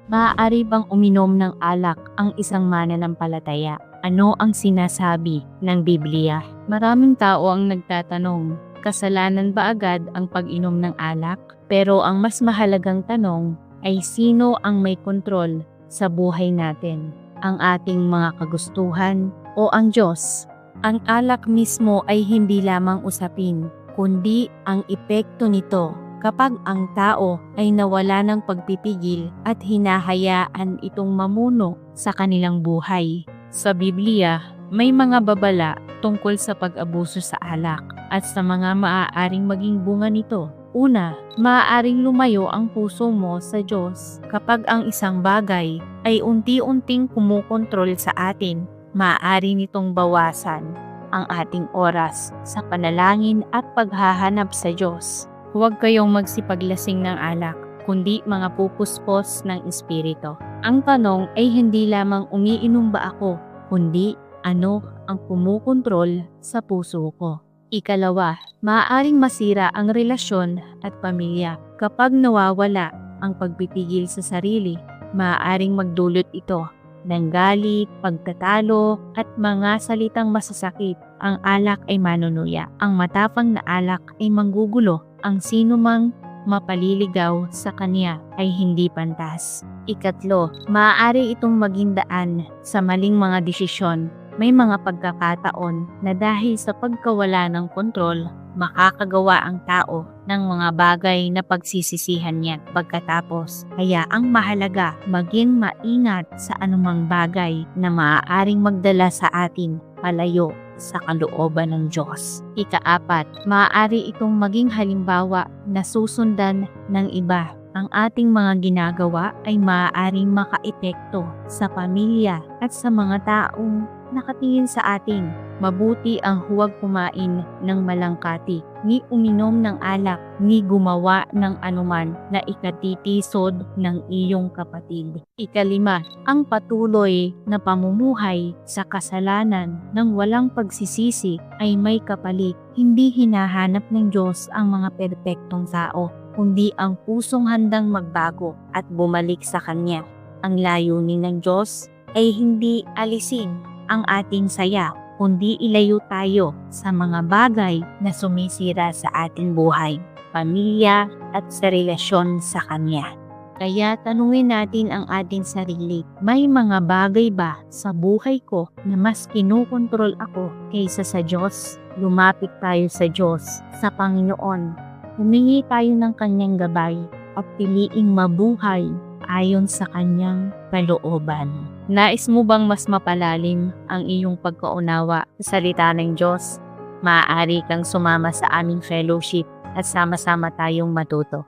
Maaari bang uminom ng alak ang isang mananampalataya? Ano ang sinasabi ng Biblia? Maraming tao ang nagtatanong, kasalanan ba agad ang pag-inom ng alak? Pero ang mas mahalagang tanong ay sino ang may kontrol sa buhay natin? Ang ating mga kagustuhan o ang Diyos? Ang alak mismo ay hindi lamang usapin, kundi ang epekto nito kapag ang tao ay nawala ng pagpipigil at hinahayaan itong mamuno sa kanilang buhay. Sa Biblia, may mga babala tungkol sa pag-abuso sa alak at sa mga maaaring maging bunga nito. Una, maaaring lumayo ang puso mo sa Diyos kapag ang isang bagay ay unti-unting kumukontrol sa atin. Maaari nitong bawasan ang ating oras sa panalangin at paghahanap sa Diyos. Huwag kayong magsipaglasing ng alak, kundi mga pupuspos ng espiritu. Ang tanong ay hindi lamang umiinom ba ako, kundi ano ang kumukontrol sa puso ko. Ikalawa, maaaring masira ang relasyon at pamilya. Kapag nawawala ang pagpipigil sa sarili, maaaring magdulot ito ng galit, pagtatalo, at mga salitang masasakit. Ang alak ay manunuya. Ang matapang na alak ay manggugulo. Ang sinumang mapaliligaw sa kanya ay hindi pantas. Ikatlo, maaari itong maging daan sa maling mga desisyon. May mga pagkakataon na dahil sa pagkawala ng kontrol, makakagawa ang tao ng mga bagay na pagsisisihan niya pagkatapos. Kaya ang mahalaga, maging maingat sa anumang bagay na maaaring magdala sa atin palayo sa kalooban ng Diyos. Ikaapat, maaari itong maging halimbawa na susundan ng iba. Ang ating mga ginagawa ay maaaring makaepekto sa pamilya at sa mga taong nakatingin sa atin. Mabuti ang huwag kumain ng malangkati, ni uminom ng alak, ni gumawa ng anuman na ikatitisod ng iyong kapatid. Ikalima, ang patuloy na pamumuhay sa kasalanan ng walang pagsisisi ay may kapalit. Hindi hinahanap ng Diyos ang mga perpektong tao, kundi ang pusong handang magbago at bumalik sa Kanya. Ang layunin ng Diyos ay hindi alisin ang ating saya, kundi ilayo tayo sa mga bagay na sumisira sa ating buhay, pamilya at sa relasyon sa Kanya. Kaya tanungin natin ang ating sarili, may mga bagay ba sa buhay ko na mas kinukontrol ako kaysa sa Diyos? Lumapit tayo sa Diyos, sa Panginoon. Humingi tayo ng Kanyang gabay at piliing mabuhay ayon sa Kanyang kalooban. Nais mo bang mas mapalalim ang iyong pagkaunawa sa salita ng Diyos? Maaari kang sumama sa aming fellowship at sama-sama tayong matuto.